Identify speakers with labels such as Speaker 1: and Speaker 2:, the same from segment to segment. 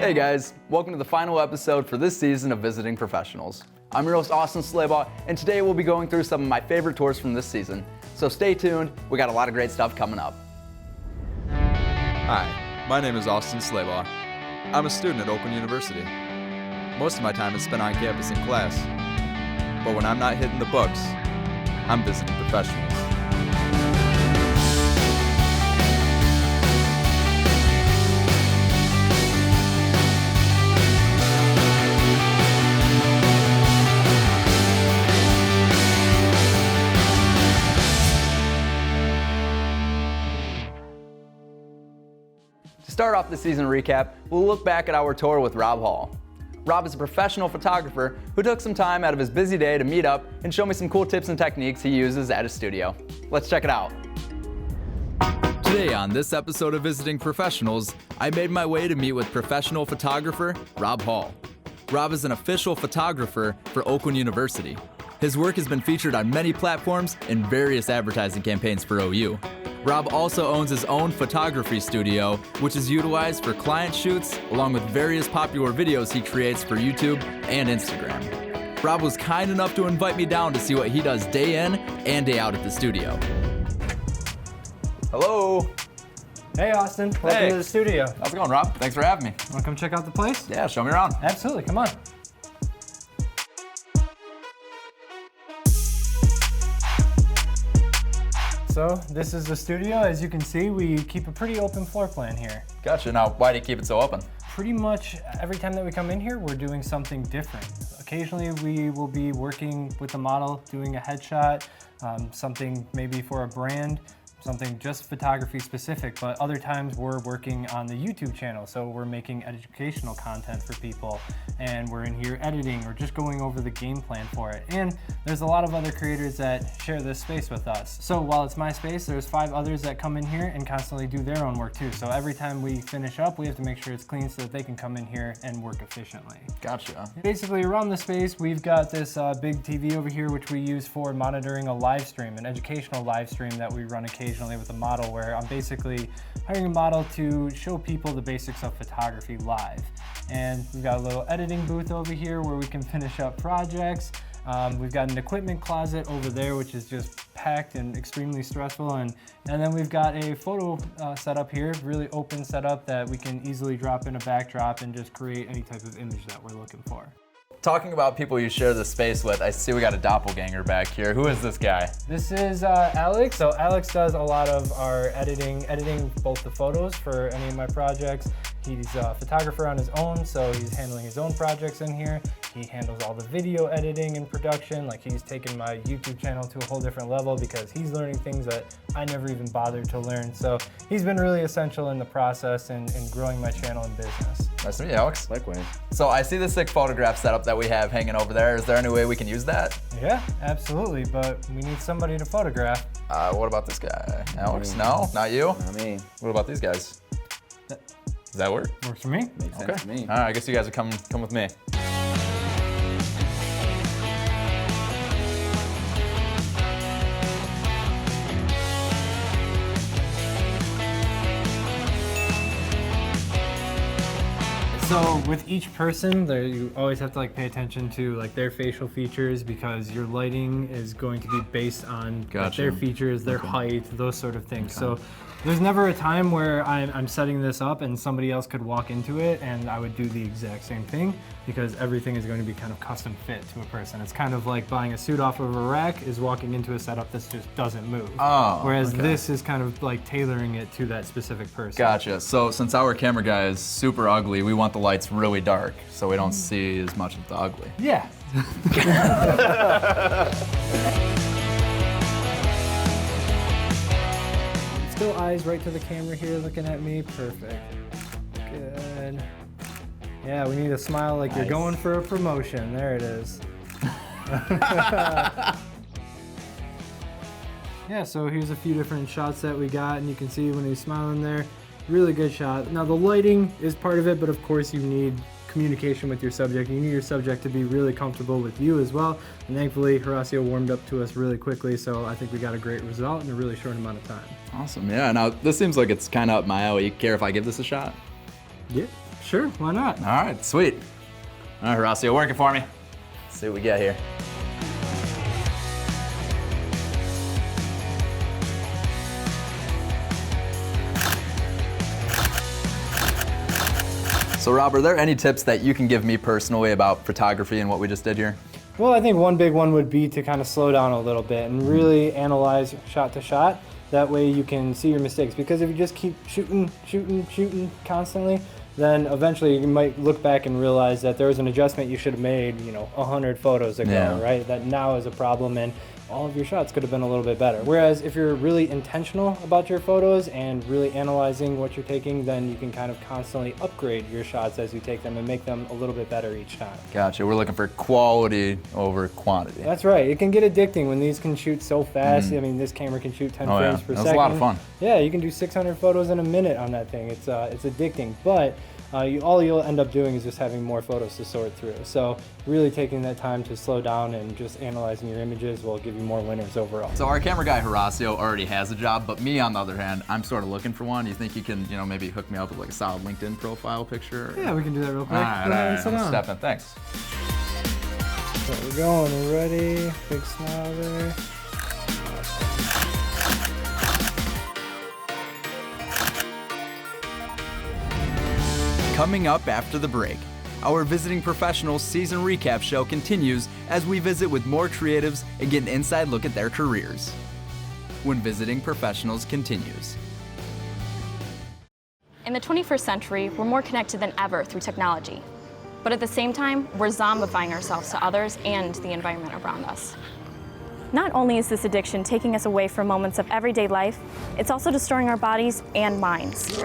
Speaker 1: Hey guys, welcome to the final episode for this season of Visiting Professionals. I'm your host Austin Slabough, and today we'll be going through some of my favorite tours from this season. So stay tuned, we got a lot of great stuff coming up.
Speaker 2: Hi, my name is Austin Slabough. I'm a student at Oakland University. Most of my time is spent on campus in class. But when I'm not hitting the books, I'm visiting professionals.
Speaker 1: To start off the season recap, we'll look back at our tour with Rob Hall. Rob is a professional photographer who took some time out of his busy day to meet up and show me some cool tips and techniques he uses at his studio. Let's check it out.
Speaker 2: Today on this episode of Visiting Professionals, I made my way to meet with professional photographer Rob Hall. Rob is an official photographer for Oakland University. His work has been featured on many platforms and various advertising campaigns for OU. Rob also owns his own photography studio, which is utilized for client shoots, along with various popular videos he creates for YouTube and Instagram. Rob was kind enough to invite me down to see what he does day in and day out at the studio.
Speaker 1: Hello.
Speaker 3: Hey Austin, welcome to the studio.
Speaker 1: How's it going, Rob? Thanks for having me.
Speaker 3: Want to come check out the place?
Speaker 1: Yeah, show me around.
Speaker 3: Absolutely, come on. So this is the studio. As you can see, we keep a pretty open floor plan here.
Speaker 1: Gotcha. Now, why do you keep it so open?
Speaker 3: Pretty much every time that we come in here, we're doing something different. Occasionally we will be working with a model, doing a headshot, something maybe for a brand, something just photography specific, but other times we're working on the YouTube channel, so we're making educational content for people, and we're in here editing or just going over the game plan for it. And there's a lot of other creators that share this space with us. So while it's my space, there's 5 others that come in here and constantly do their own work too. So every time we finish up, we have to make sure it's clean so that they can come in here and work efficiently.
Speaker 1: Gotcha.
Speaker 3: Basically around the space, we've got this big TV over here, which we use for monitoring a live stream, an educational live stream that we run occasionally with a model, where I'm basically hiring a model to show people the basics of photography live. And we've got a little editing booth over here where we can finish up projects. We've got an equipment closet over there, which is just packed and extremely stressful. And then we've got a photo setup here, really open setup that we can easily drop in a backdrop and just create any type of image that we're looking for.
Speaker 1: Talking about people you share the space with, I see we got a doppelganger back here. Who is this guy?
Speaker 3: This is Alex. So Alex does a lot of our editing both the photos for any of my projects. He's a photographer on his own, so he's handling his own projects in here. He handles all the video editing and production. Like, he's taken my YouTube channel to a whole different level because he's learning things that I never even bothered to learn. So he's been really essential in the process and in growing my channel and business.
Speaker 1: Nice to meet you, Alex.
Speaker 4: Likewise.
Speaker 1: So I see the sick photograph setup that we have hanging over there. Is there any way we can use that?
Speaker 3: Yeah, absolutely, but we need somebody to photograph.
Speaker 1: What about this guy? Alex? No? Not you?
Speaker 4: Not me.
Speaker 1: What about these guys? Does that work?
Speaker 3: Works for me.
Speaker 4: Makes sense to me.
Speaker 1: All right, I guess you guys are come with me.
Speaker 3: So with each person, you always have to pay attention to their facial features, because your lighting is going to be based on their features, their height, those sort of things. So there's never a time where I'm setting this up and somebody else could walk into it and I would do the exact same thing, because everything is going to be kind of custom fit to a person. It's kind of like buying a suit off of a rack is walking into a setup that just doesn't move.
Speaker 1: Oh,
Speaker 3: Whereas
Speaker 1: okay.
Speaker 3: this is kind of tailoring it to that specific person.
Speaker 1: Gotcha. So since our camera guy is super ugly, we want the lights really dark so we don't see as much of the ugly.
Speaker 3: Yeah. Still eyes right to the camera here, looking at me. Perfect. Good. Yeah, we need a smile like you're going for a promotion. There it is. Yeah, so here's a few different shots that we got, and you can see when he's smiling there, really good shot. Now the lighting is part of it, but of course you need communication with your subject. You need your subject to be really comfortable with you as well. And thankfully, Horacio warmed up to us really quickly, so I think we got a great result in a really short amount of time.
Speaker 1: Awesome, yeah. Now, this seems like it's kind of up my alley. You care if I give this a shot?
Speaker 3: Yeah, Sure, why not?
Speaker 1: All right, sweet. All right, Horacio, working for me. Let's see what we get here. So Rob, are there any tips that you can give me personally about photography and what we just did here?
Speaker 3: Well, I think one big one would be to kind of slow down a little bit and really analyze shot to shot. That way you can see your mistakes, because if you just keep shooting constantly, then eventually you might look back and realize that there was an adjustment you should have made, 100 photos ago, right? That now is a problem, and all of your shots could have been a little bit better. Whereas if you're really intentional about your photos and really analyzing what you're taking, then you can kind of constantly upgrade your shots as you take them and make them a little bit better each time.
Speaker 1: Gotcha, we're looking for quality over quantity.
Speaker 3: That's right. It can get addicting when these can shoot so fast. I mean, this camera can shoot 10 frames per second.
Speaker 1: That was a lot of fun.
Speaker 3: Yeah, you can do 600 photos in a minute on that thing. It's addicting, but all you'll end up doing is just having more photos to sort through. So really taking that time to slow down and just analyzing your images will give you more winners overall.
Speaker 1: So our camera guy Horacio already has a job, but me on the other hand, I'm sort of looking for one. You think you can, maybe hook me up with like a solid LinkedIn profile picture?
Speaker 3: Yeah, we can do that real quick.
Speaker 1: All right, step in, thanks.
Speaker 3: So we're going, we're ready. Big smile there.
Speaker 2: Coming up after the break, our Visiting Professionals season recap show continues as we visit with more creatives and get an inside look at their careers. When Visiting Professionals continues.
Speaker 4: In the 21st century, we're more connected than ever through technology. But at the same time, we're zombifying ourselves to others and the environment around us. Not only is this addiction taking us away from moments of everyday life, it's also destroying our bodies and minds.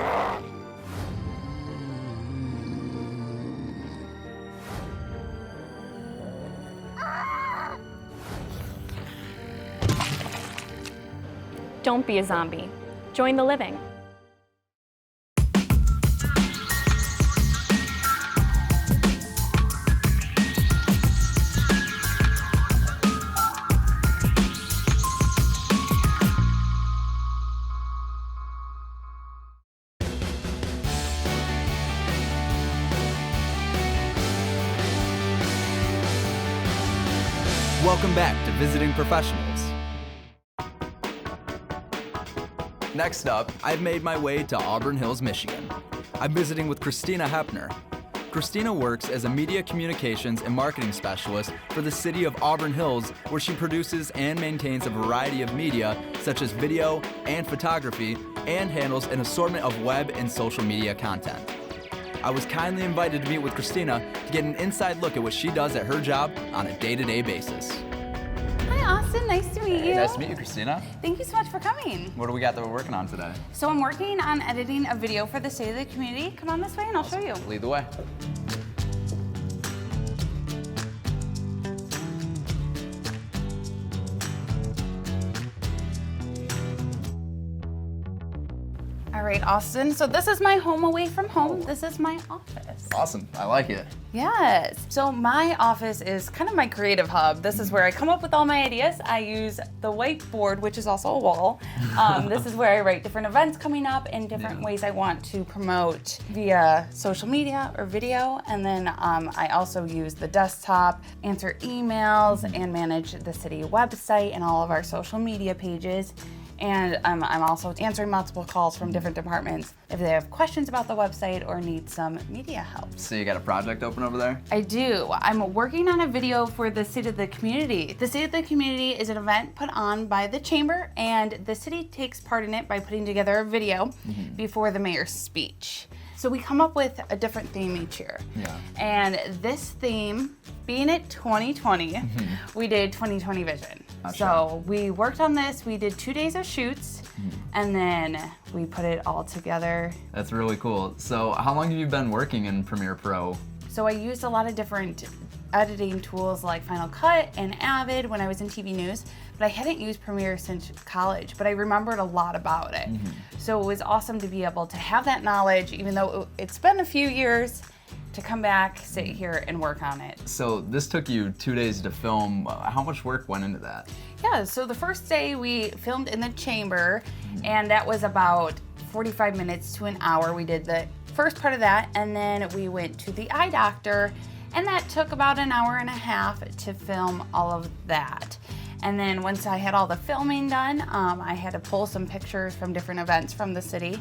Speaker 4: Don't be a zombie. Join the living.
Speaker 2: Welcome back to Visiting Professionals. Next up, I've made my way to Auburn Hills, Michigan. I'm visiting with Christina Hepner. Christina works as a media communications and marketing specialist for the city of Auburn Hills, where she produces and maintains a variety of media such as video and photography, and handles an assortment of web and social media content. I was kindly invited to meet with Christina to get an inside look at what she does at her job on a day-to-day basis.
Speaker 5: Hi Austin, nice to meet you.
Speaker 1: Nice to meet you, Christina.
Speaker 5: Thank you so much for coming.
Speaker 1: What do we got that we're working on today?
Speaker 5: So I'm working on editing a video for the State of the Community. Come on this way and I'll show you.
Speaker 1: Lead the way.
Speaker 5: All right, Austin, so this is my home away from home. This is my office.
Speaker 1: Awesome, I like it.
Speaker 5: Yes, so my office is kind of my creative hub. This is where I come up with all my ideas. I use the whiteboard, which is also a wall. This is where I write different events coming up and different ways I want to promote via social media or video. And then I also use the desktop, answer emails, and manage the city website and all of our social media pages. And I'm also answering multiple calls from different departments if they have questions about the website or need some media help.
Speaker 1: So you got a project open over there?
Speaker 5: I do. I'm working on a video for the State of the Community. The State of the Community is an event put on by the Chamber, and the city takes part in it by putting together a video before the mayor's speech. So we come up with a different theme each year.
Speaker 1: Yeah.
Speaker 5: And this theme, being it 2020, we did 2020 Vision. So we worked on this, we did 2 days of shoots, and then we put it all together.
Speaker 1: That's really cool. So how long have you been working in Premiere Pro?
Speaker 5: So I used a lot of different editing tools like Final Cut and Avid when I was in TV news, but I hadn't used Premiere since college, but I remembered a lot about it. So it was awesome to be able to have that knowledge, even though it's been a few years, to come back, sit here and work on it.
Speaker 1: So this took you 2 days to film. How much work went into that?
Speaker 5: Yeah, so the first day we filmed in the Chamber, and that was about 45 minutes to an hour. We did the first part of that, and then we went to the eye doctor, and that took about an hour and a half to film all of that. And then once I had all the filming done, I had to pull some pictures from different events from the city.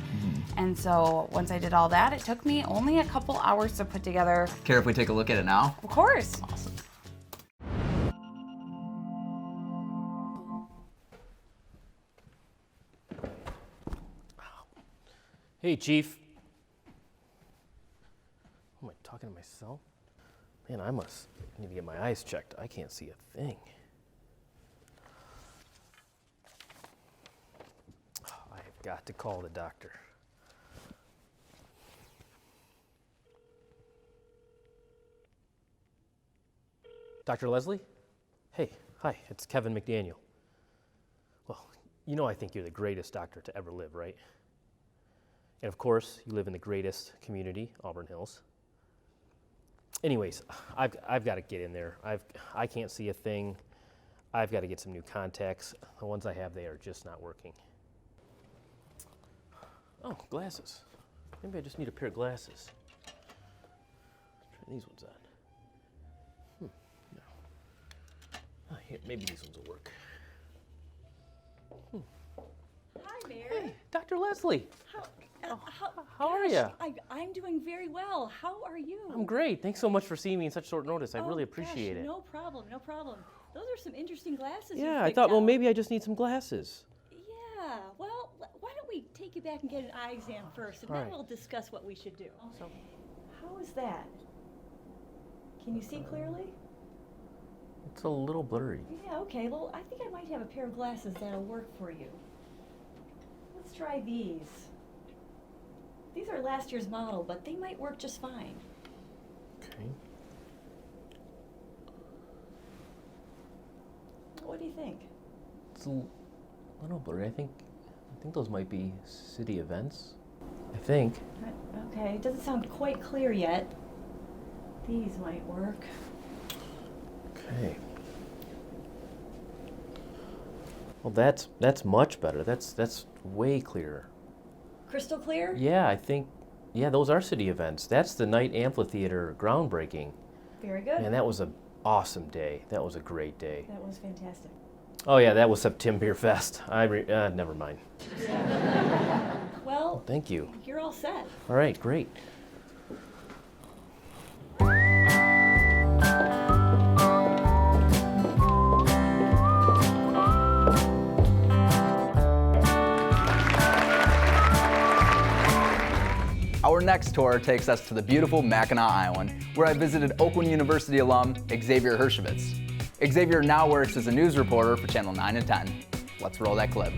Speaker 5: And so once I did all that, it took me only a couple hours to put together.
Speaker 1: Care if we take a look at it now?
Speaker 5: Of course.
Speaker 1: Awesome.
Speaker 6: Hey, Chief. Am I talking to myself? Man, I need to get my eyes checked. I can't see a thing. I've got to call the doctor. Dr. Leslie? Hey, hi, it's Kevin McDaniel. Well, you know I think you're the greatest doctor to ever live, right? And of course, you live in the greatest community, Auburn Hills. Anyways, I've got to get in there. I can't see a thing. I've got to get some new contacts. The ones I have, they are just not working. Oh, glasses. Maybe I just need a pair of glasses. Let's try these ones on. No. Oh, here, maybe these ones will work.
Speaker 7: Hi, Mary.
Speaker 6: Hey, Dr. Leslie. How are
Speaker 7: gosh,
Speaker 6: you?
Speaker 7: I'm doing very well. How are you?
Speaker 6: I'm great. Thanks so much for seeing me in such short notice. I really appreciate
Speaker 7: gosh,
Speaker 6: it.
Speaker 7: No problem, no problem. Those are some interesting glasses.
Speaker 6: Yeah, I thought, well, maybe I just need some glasses.
Speaker 7: Yeah, well, why don't we take you back and get an eye exam first, and
Speaker 6: All
Speaker 7: then
Speaker 6: right.
Speaker 7: we'll discuss what we should do. So, how is that? Can you see clearly?
Speaker 6: It's a little blurry.
Speaker 7: Yeah, okay. Well, I think I might have a pair of glasses that'll work for you. Let's try these. These are last year's model, but they might work just fine.
Speaker 6: Okay.
Speaker 7: What do you think?
Speaker 6: It's a little blurry. I think those might be city events. I think.
Speaker 7: Okay, it doesn't sound quite clear yet. These might work.
Speaker 6: Okay. Well, that's much better. That's way clearer.
Speaker 7: Crystal clear?
Speaker 6: Yeah, yeah, those are city events. That's the night amphitheater groundbreaking.
Speaker 7: Very good.
Speaker 6: Man, that was an awesome day. That was a great day.
Speaker 7: That was fantastic.
Speaker 6: Oh yeah, that was September Fest. Never mind.
Speaker 7: Well,
Speaker 6: Thank you.
Speaker 7: you're all set.
Speaker 6: All right, great.
Speaker 1: Our next tour takes us to the beautiful Mackinac Island, where I visited Oakland University alum Xavier Hershevitz. Xavier now works as a news reporter for Channel 9 and 10. Let's roll that clip.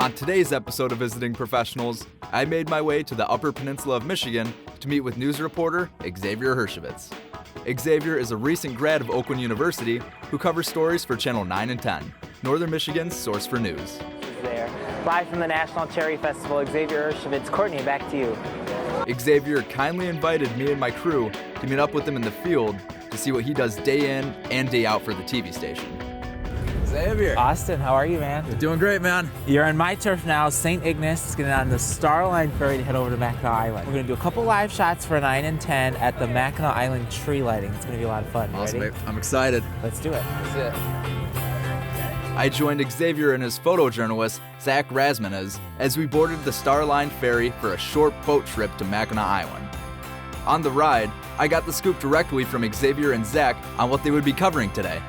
Speaker 2: On today's episode of Visiting Professionals, I made my way to the Upper Peninsula of Michigan to meet with news reporter Xavier Hershevitz. Xavier is a recent grad of Oakland University who covers stories for Channel 9 and 10, Northern Michigan's source for news.
Speaker 8: There. Live from the National Cherry Festival, Xavier Hershevitz. Courtney, back to you.
Speaker 2: Xavier kindly invited me and my crew to meet up with him in the field to see what he does day in and day out for the TV station.
Speaker 1: Xavier.
Speaker 8: Austin, how are you, man?
Speaker 2: Doing great, man.
Speaker 8: You're on my turf now, St. Ignace. It's getting on the Starline Ferry to head over to Mackinac Island. We're going to do a couple live shots for 9 and 10 at the Mackinac Island tree lighting. It's going to be a lot of fun. You
Speaker 2: Awesome,
Speaker 8: ready?
Speaker 2: mate. I'm excited.
Speaker 8: Let's do it.
Speaker 1: That's it.
Speaker 2: I joined Xavier and his photojournalist, Zach Rasmunes, as we boarded the Starline Ferry for a short boat trip to Mackinac Island. On the ride, I got the scoop directly from Xavier and Zach on what they would be covering today.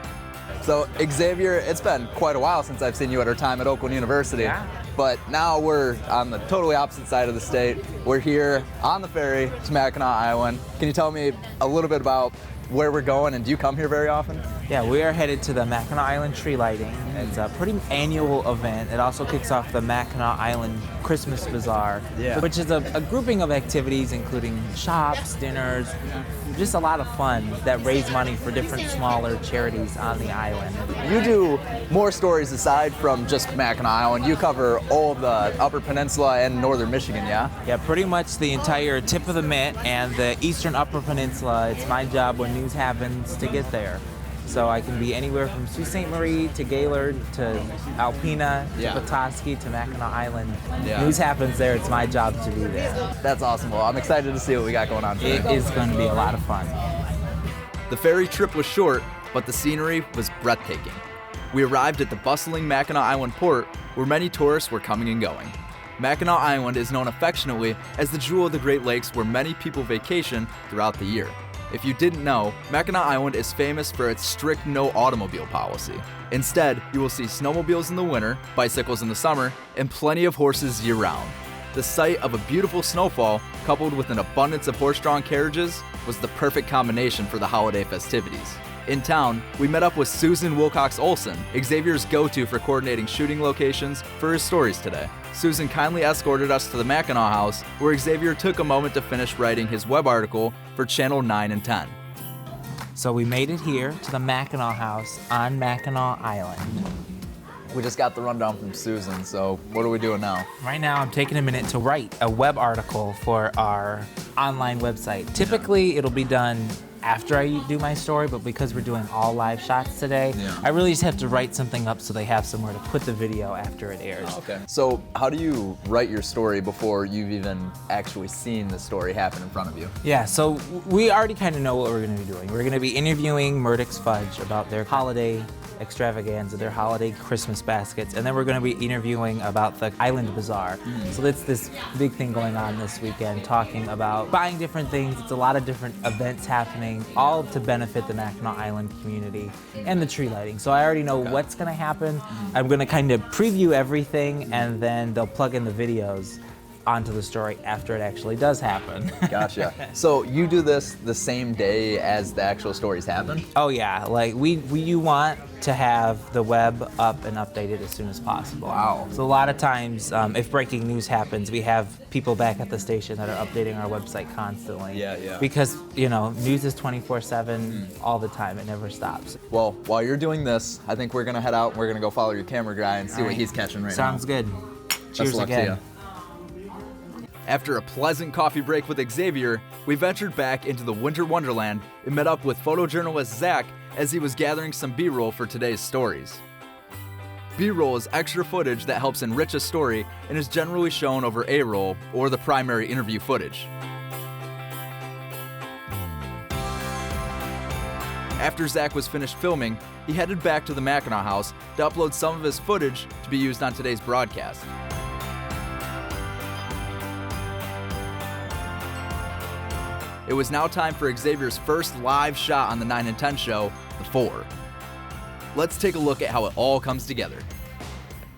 Speaker 1: So Xavier, it's been quite a while since I've seen you at our time at Oakland University.
Speaker 8: Yeah.
Speaker 1: But now we're on the totally opposite side of the state. We're here on the ferry to Mackinac Island. Can you tell me a little bit about where we're going, and do you come here very often?
Speaker 8: Yeah, we are headed to the Mackinac Island tree lighting. It's a pretty annual event. It also kicks off the Mackinac Island Christmas Bazaar, which is a grouping of activities including shops, dinners, just a lot of fun that raise money for different smaller charities on the island.
Speaker 1: You do more stories aside from just Mackinac Island. You cover all of the Upper Peninsula and Northern Michigan, yeah?
Speaker 8: Yeah, pretty much the entire tip of the Mitt and the eastern Upper Peninsula. It's my job when news happens to get there. So I can be anywhere from Sault Ste. Marie to Gaylord to Alpena to Petoskey to Mackinac Island. News happens there. It's my job to be there.
Speaker 1: That's awesome. Well, I'm excited to see what we got going on today.
Speaker 8: It is going to be a lot of fun.
Speaker 2: The ferry trip was short, but the scenery was breathtaking. We arrived at the bustling Mackinac Island port where many tourists were coming and going. Mackinac Island is known affectionately as the jewel of the Great Lakes where many people vacation throughout the year. If you didn't know, Mackinac Island is famous for its strict no automobile policy. Instead, you will see snowmobiles in the winter, bicycles in the summer, and plenty of horses year-round. The sight of a beautiful snowfall, coupled with an abundance of horse-drawn carriages, was the perfect combination for the holiday festivities. In town, we met up with Susan Wilcox-Olson, Xavier's go-to for coordinating shooting locations for his stories today. Susan kindly escorted us to the Mackinac House, where Xavier took a moment to finish writing his web article for Channel 9 and 10.
Speaker 8: So we made it here to the Mackinac House on Mackinac Island.
Speaker 1: We just got the rundown from Susan, so what are we doing now?
Speaker 8: Right now, I'm taking a minute to write a web article for our online website. Typically, it'll be done after I do my story, but because we're doing all live shots today, I really just have to write something up so they have somewhere to put the video after it airs.
Speaker 1: Okay. So how do you write your story before you've even actually seen the story happen in front of you?
Speaker 8: Yeah, so we already kind of know what we're going to be doing. We're going to be interviewing Murdoch's Fudge about their holiday extravaganza, their holiday Christmas baskets, and then we're going to be interviewing about the Island Bazaar. So that's this big thing going on this weekend, talking about buying different things. It's a lot of different events happening, all to benefit the Mackinac Island community and the tree lighting. So I already know what's going to happen. I'm going to kind of preview everything, and then they'll plug in the videos onto the story after it actually does happen.
Speaker 1: Gotcha. So you do this the same day as the actual stories happen?
Speaker 8: Oh yeah, like you want to have the web up and updated as soon as possible.
Speaker 1: Wow.
Speaker 8: So a lot of times, if breaking news happens, we have people back at the station that are updating our website constantly.
Speaker 1: Yeah.
Speaker 8: Because, news is 24/7 all the time. It never stops.
Speaker 1: Well, while you're doing this, I think we're gonna head out and we're gonna go follow your camera guy and see what he's catching right now.
Speaker 8: Sounds good. Cheers
Speaker 1: Best of luck
Speaker 8: again.
Speaker 1: to you.
Speaker 2: After a pleasant coffee break with Xavier, we ventured back into the winter wonderland and met up with photojournalist Zach as he was gathering some B-roll for today's stories. B-roll is extra footage that helps enrich a story and is generally shown over A-roll, or the primary interview footage. After Zach was finished filming, he headed back to the Mackinac House to upload some of his footage to be used on today's broadcast. It was now time for Xavier's first live shot on the 9 and 10 show, The 4. Let's take a look at how it all comes together.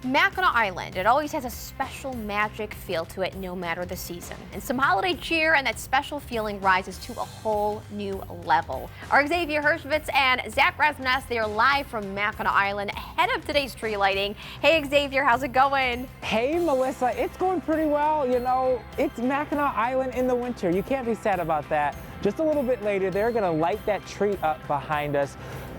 Speaker 9: Mackinac Island, it always has a special magic feel to it no matter the season. And some holiday cheer and that special feeling rises to a whole new level. Our Xavier Hershkovitz and Zach Rasmussen, they are live from Mackinac Island ahead of today's tree lighting. Hey Xavier, how's it going?
Speaker 10: Hey Melissa, it's going pretty well. It's Mackinac Island in the winter. You can't be sad about that. Just a little bit later, they're gonna light that tree up behind us.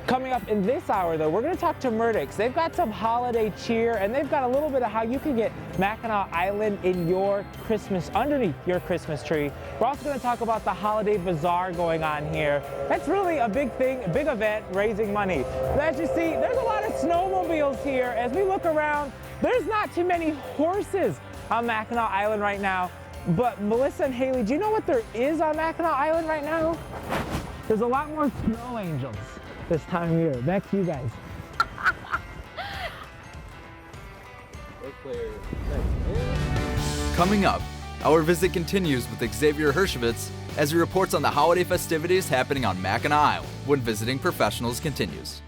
Speaker 10: Coming up in this hour, though, we're going to talk to Murdoch's. They've got some holiday cheer, and they've got a little bit of how you can get Mackinac Island in your Christmas, underneath your Christmas tree. We're also going to talk about the holiday bazaar going on here. That's really a big thing, a big event, raising money. But as you see, there's a lot of snowmobiles here. As we look around, there's not too many horses on Mackinac Island right now. But Melissa and Haley, do you know what there is on Mackinac Island right now? There's a lot more snow angels this time of year. Back to you guys.
Speaker 2: Coming up, our visit continues with Xavier Hershkovitz as he reports on the holiday festivities happening on Mackinac Island when Visiting Professionals continues.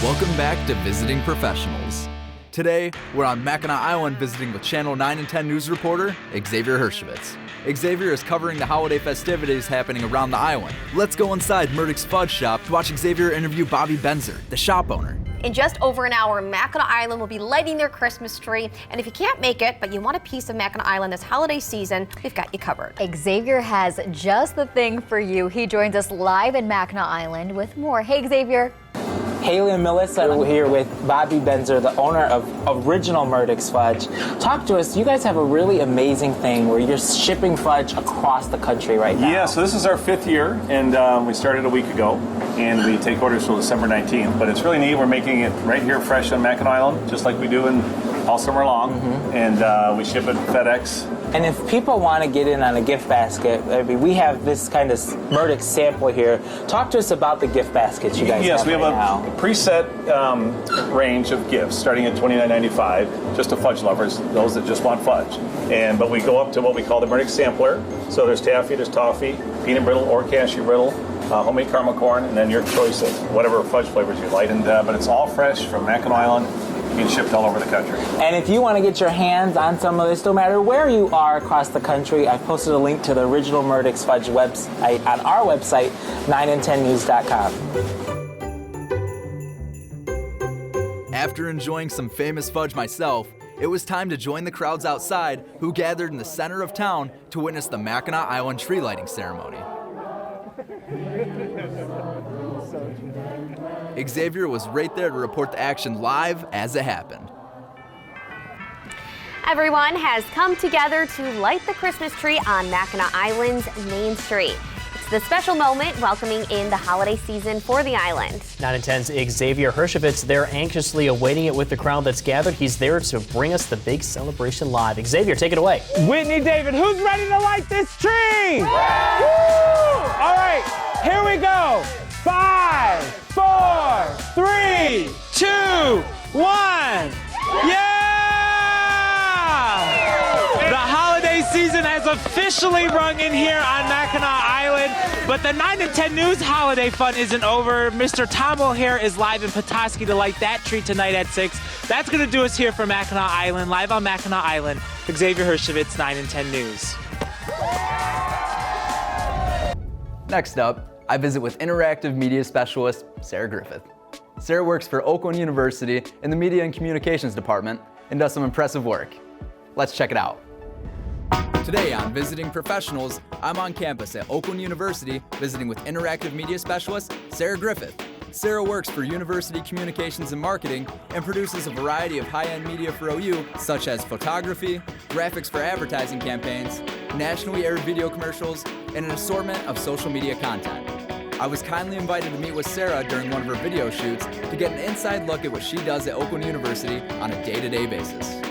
Speaker 2: Welcome back to Visiting Professionals. Today, we're on Mackinac Island visiting with Channel 9 and 10 news reporter, Xavier Hershevitz. Xavier is covering the holiday festivities happening around the island. Let's go inside Murdoch's Fudge Shop to watch Xavier interview Bobby Benzer, the shop owner.
Speaker 9: In just over an hour, Mackinac Island will be lighting their Christmas tree. And if you can't make it, but you want a piece of Mackinac Island this holiday season, we've got you covered.
Speaker 11: Xavier has just the thing for you. He joins us live in Mackinac Island with more. Hey, Xavier.
Speaker 8: Haley and Melissa are here with Bobby Benzer, the owner of Original Murdoch's Fudge. Talk to us. You guys have a really amazing thing where you're shipping fudge across the country right now.
Speaker 12: Yeah, so this is our 5th year, and we started a week ago, and we take orders till December 19th. But it's really neat. We're making it right here fresh on Mackinac Island, just like we do all summer long, and we ship it FedEx.
Speaker 8: And if people want to get in on a gift basket, I mean, we have this kind of Murdoch sample here. Talk to us about the gift baskets you guys have
Speaker 12: Yes, we have
Speaker 8: right now.
Speaker 12: a preset range of gifts starting at $29.95, just to fudge lovers, those that just want fudge. But we go up to what we call the Murdoch sampler. So there's taffy, there's toffee, peanut brittle or cashew brittle, homemade caramel corn, and then your choice of whatever fudge flavors you like. But it's all fresh from Mackinac Island, being shipped all over the country.
Speaker 8: And if you want to get your hands on some of this, no matter where you are across the country, I posted a link to the Original Murdoch's Fudge website on our website, 9and10news.com.
Speaker 2: After enjoying some famous fudge myself, it was time to join the crowds outside who gathered in the center of town to witness the Mackinac Island tree lighting ceremony. Xavier was right there to report the action live as it happened.
Speaker 9: Everyone has come together to light the Christmas tree on Mackinac Island's Main Street. It's the special moment welcoming in the holiday season for the island.
Speaker 6: 9 and 10's Xavier Hershevitz, they're anxiously awaiting it with the crowd that's gathered. He's there to bring us the big celebration live. Xavier, take it away.
Speaker 10: Whitney, David, who's ready to light this tree? Woo! All right, here we go. 5, 4, 3, 2, 1. Yeah! The holiday season has officially rung in here on Mackinac Island, but the 9 and 10 News holiday fun isn't over. Mr. Tom O'Hare is live in Petoskey to light that tree tonight at 6. That's going to do us here for Mackinac Island, live on Mackinac Island. Xavier Hershevitz, 9 and 10 News.
Speaker 1: Next up, I visit with interactive media specialist Sarah Griffith. Sarah works for Oakland University in the Media and Communications Department and does some impressive work. Let's check it out.
Speaker 2: Today on Visiting Professionals, I'm on campus at Oakland University visiting with interactive media specialist Sarah Griffith. Sarah works for University Communications and Marketing and produces a variety of high-end media for OU, such as photography, graphics for advertising campaigns, nationally aired video commercials, and an assortment of social media content. I was kindly invited to meet with Sarah during one of her video shoots to get an inside look at what she does at Oakland University on a day-to-day basis.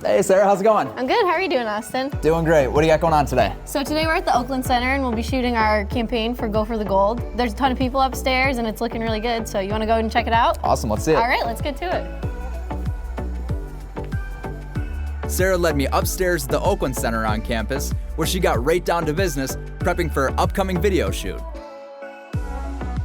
Speaker 1: Hey Sarah, how's it going?
Speaker 13: I'm good. How are you doing, Austin?
Speaker 1: Doing great. What do you got going on today?
Speaker 13: So today we're at the Oakland Center and we'll be shooting our campaign for Go for the Gold. There's a ton of people upstairs and it's looking really good. So you want to go and check it out?
Speaker 1: Awesome, let's see it.
Speaker 13: All right, let's get to it.
Speaker 2: Sarah led me upstairs to the Oakland Center on campus, where she got right down to business, prepping for her upcoming video shoot.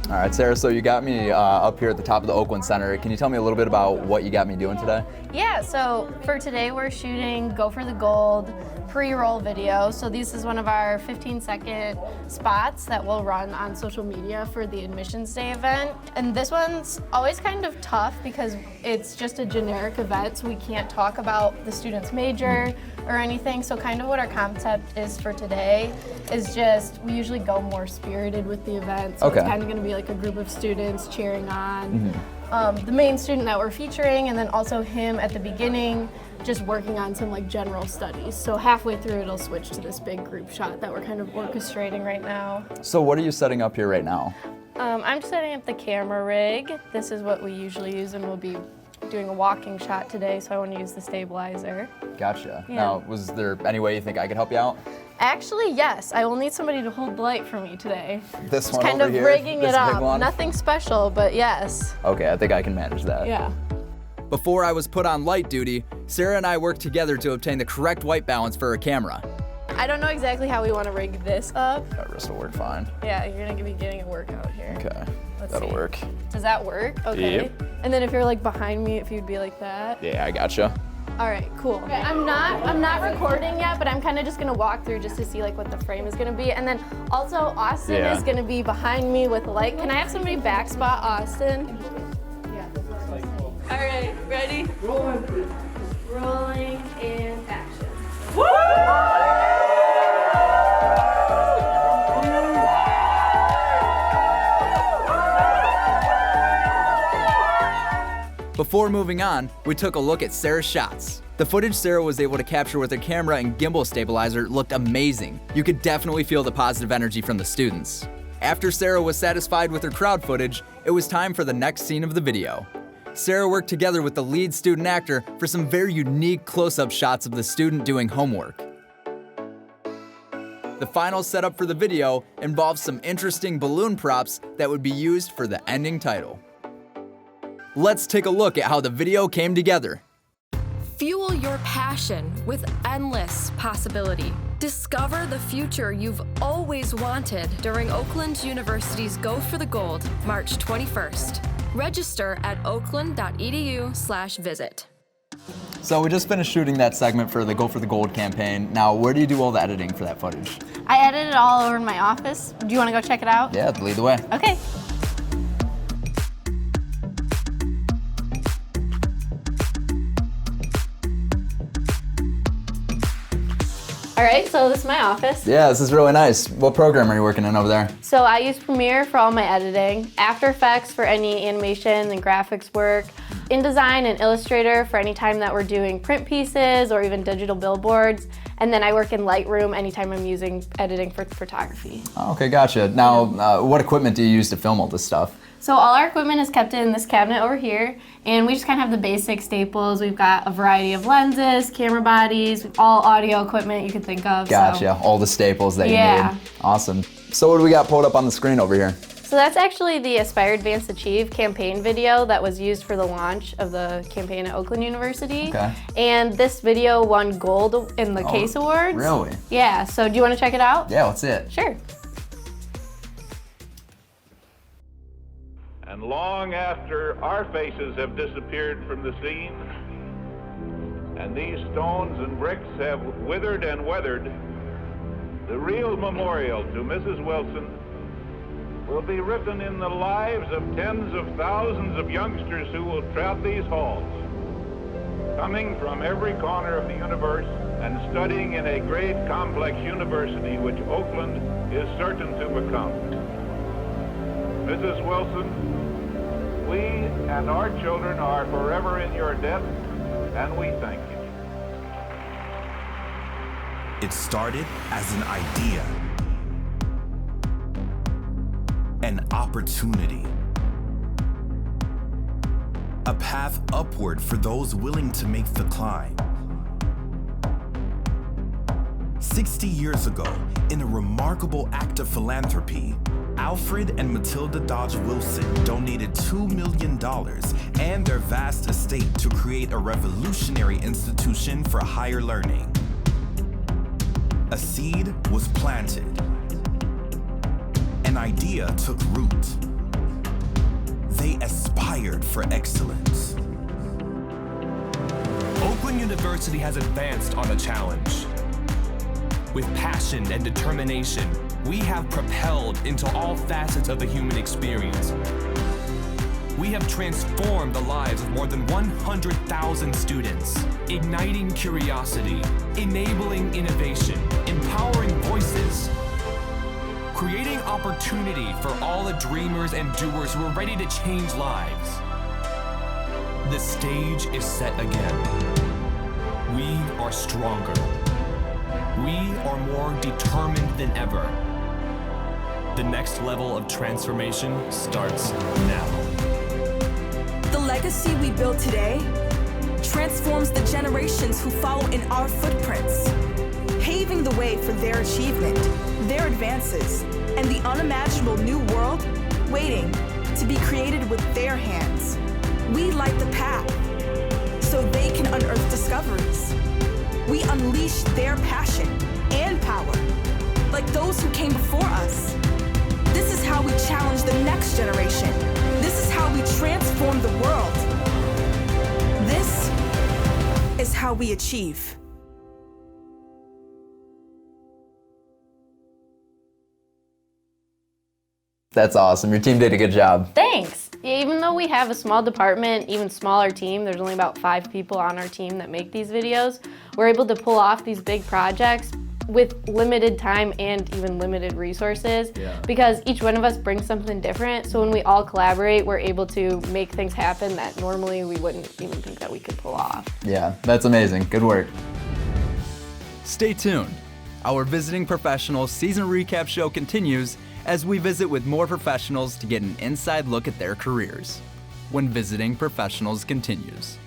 Speaker 1: All right, Sarah, so you got me up here at the top of the Oakland Center. Can you tell me a little bit about what you got me doing today?
Speaker 13: Yeah, so for today we're shooting Go for the Gold pre-roll video. So this is one of our 15-second spots that we'll run on social media for the Admissions Day event. And this one's always kind of tough because it's just a generic event, so we can't talk about the student's major or anything. So kind of what our concept is for today is just, we usually go more spirited with the event. So
Speaker 1: Okay.
Speaker 13: It's kind of gonna be like a group of students cheering on the main student that we're featuring, and then also him at the beginning just working on some like general studies. So halfway through it'll switch to this big group shot that we're kind of orchestrating right now.
Speaker 1: So what are you setting up here right now?
Speaker 13: I'm setting up the camera rig. This is what we usually use, and we'll be doing a walking shot today, so I want to use the stabilizer.
Speaker 1: Gotcha.
Speaker 13: Yeah.
Speaker 1: Now, was there any way you think I could help you out?
Speaker 13: Actually, yes. I will need somebody to hold the light for me today.
Speaker 1: This
Speaker 13: Just
Speaker 1: one
Speaker 13: kind
Speaker 1: over
Speaker 13: of
Speaker 1: here?
Speaker 13: rigging
Speaker 1: This
Speaker 13: it
Speaker 1: big
Speaker 13: up.
Speaker 1: one?
Speaker 13: Nothing special, but yes.
Speaker 1: Okay, I think I can manage that.
Speaker 13: Yeah.
Speaker 2: Before I was put on light duty, Sarah and I worked together to obtain the correct white balance for her camera.
Speaker 13: I don't know exactly how we want to rig this up.
Speaker 1: That wrist will work fine.
Speaker 13: Yeah, you're gonna be getting a workout here.
Speaker 1: Okay,
Speaker 13: Let's
Speaker 1: that'll
Speaker 13: see.
Speaker 1: work.
Speaker 13: Does that work? Okay.
Speaker 1: Yep.
Speaker 13: And then if you're like behind me, if you'd be like that.
Speaker 1: Yeah, I gotcha.
Speaker 13: All right, cool. Okay, I'm not recording yet, but I'm kind of just gonna walk through just to see like what the frame is gonna be. And then also Austin is gonna be behind me with light. Can I have somebody back spot Austin? Yeah. All right, ready? Rolling and action.
Speaker 2: Before moving on, we took a look at Sarah's shots. The footage Sarah was able to capture with her camera and gimbal stabilizer looked amazing. You could definitely feel the positive energy from the students. After Sarah was satisfied with her crowd footage, it was time for the next scene of the video. Sarah worked together with the lead student actor for some very unique close-up shots of the student doing homework. The final setup for the video involves some interesting balloon props that would be used for the ending title. Let's take a look at how the video came together.
Speaker 14: Fuel your passion with endless possibility. Discover the future you've always wanted during Oakland University's Go for the Gold, March 21st. Register at oakland.edu/visit.
Speaker 1: So we just finished shooting that segment for the Go for the Gold campaign. Now, where do you do all the editing for that footage?
Speaker 13: I edited it all over in my office. Do you want to go check it out?
Speaker 1: Yeah, lead the way.
Speaker 13: Okay. All right, so this is my office.
Speaker 1: Yeah, this is really nice. What program are you working in over there?
Speaker 13: So I use Premiere for all my editing, After Effects for any animation and graphics work, InDesign and Illustrator for any time that we're doing print pieces or even digital billboards, and then I work in Lightroom anytime I'm using editing for photography.
Speaker 1: Oh, okay, gotcha. Now, what equipment do you use to film all this stuff?
Speaker 13: So all our equipment is kept in this cabinet over here, and we just kind of have the basic staples. We've got a variety of lenses, camera bodies, all audio equipment you could think of.
Speaker 1: Gotcha, all the staples that you need. Awesome. So what do we got pulled up on the screen over here?
Speaker 13: So that's actually the Aspire, Advance, Achieve campaign video that was used for the launch of the campaign at Oakland University.
Speaker 1: Okay.
Speaker 13: And this video won gold in the CASE Awards.
Speaker 1: Really?
Speaker 13: Yeah, so do you want to check it out?
Speaker 1: Yeah, let's see it.
Speaker 13: Sure.
Speaker 15: And long after our faces have disappeared from the scene, and these stones and bricks have withered and weathered, the real memorial to Mrs. Wilson will be written in the lives of tens of thousands of youngsters who will tread these halls, coming from every corner of the universe and studying in a great complex university which Oakland is certain to become. Mrs. Wilson, we and our children are forever in your debt, and we thank you.
Speaker 16: It started as an idea, an opportunity, a path upward for those willing to make the climb. 60 years ago, in a remarkable act of philanthropy, Alfred and Matilda Dodge Wilson donated $2 million and their vast estate to create a revolutionary institution for higher learning. A seed was planted. An idea took root. They aspired for excellence.
Speaker 17: Oakland University has advanced on the challenge. With passion and determination, we have propelled into all facets of the human experience. We have transformed the lives of more than 100,000 students, igniting curiosity, enabling innovation, empowering voices, creating opportunity for all the dreamers and doers who are ready to change lives. The stage is set again. We are stronger. We are more determined than ever. The next level of transformation starts now.
Speaker 18: The legacy we build today transforms the generations who follow in our footprints, paving the way for their achievement, their advances, and the unimaginable new world waiting to be created with their hands. We light the path so they can unearth discoveries. We unleash their passion and power, like those who came before us. This is how we challenge the next generation. This is how we transform the world. This is how we achieve.
Speaker 1: That's awesome. Your team did a good job.
Speaker 13: Thanks. Yeah, even though we have a small department, even smaller team, there's only about 5 people on our team that make these videos, we're able to pull off these big projects with limited time and even limited resources because each one of us brings something different. So when we all collaborate, we're able to make things happen that normally we wouldn't even think that we could pull off.
Speaker 1: Yeah, that's amazing. Good work.
Speaker 2: Stay tuned. Our Visiting Professionals season recap show continues as we visit with more professionals to get an inside look at their careers. When Visiting Professionals continues.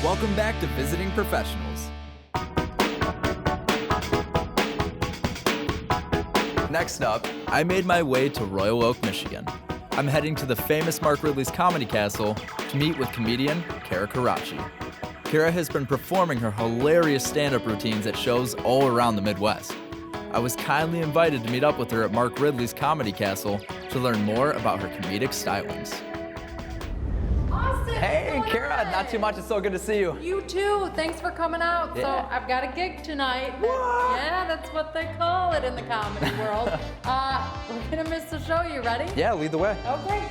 Speaker 2: Welcome back to Visiting Professionals. Next up, I made my way to Royal Oak, Michigan. I'm heading to the famous Mark Ridley's Comedy Castle to meet with comedian Kara Karachi. Kara has been performing her hilarious stand-up routines at shows all around the Midwest. I was kindly invited to meet up with her at Mark Ridley's Comedy Castle to learn more about her comedic stylings.
Speaker 1: Hey, Kara, not too much. It's so good to see you.
Speaker 19: You too. Thanks for coming out.
Speaker 1: Yeah.
Speaker 19: So I've got a gig tonight. Yeah, that's what they call it in the comedy world. We're gonna miss the show. You ready?
Speaker 1: Yeah, lead the way.
Speaker 19: Oh, great.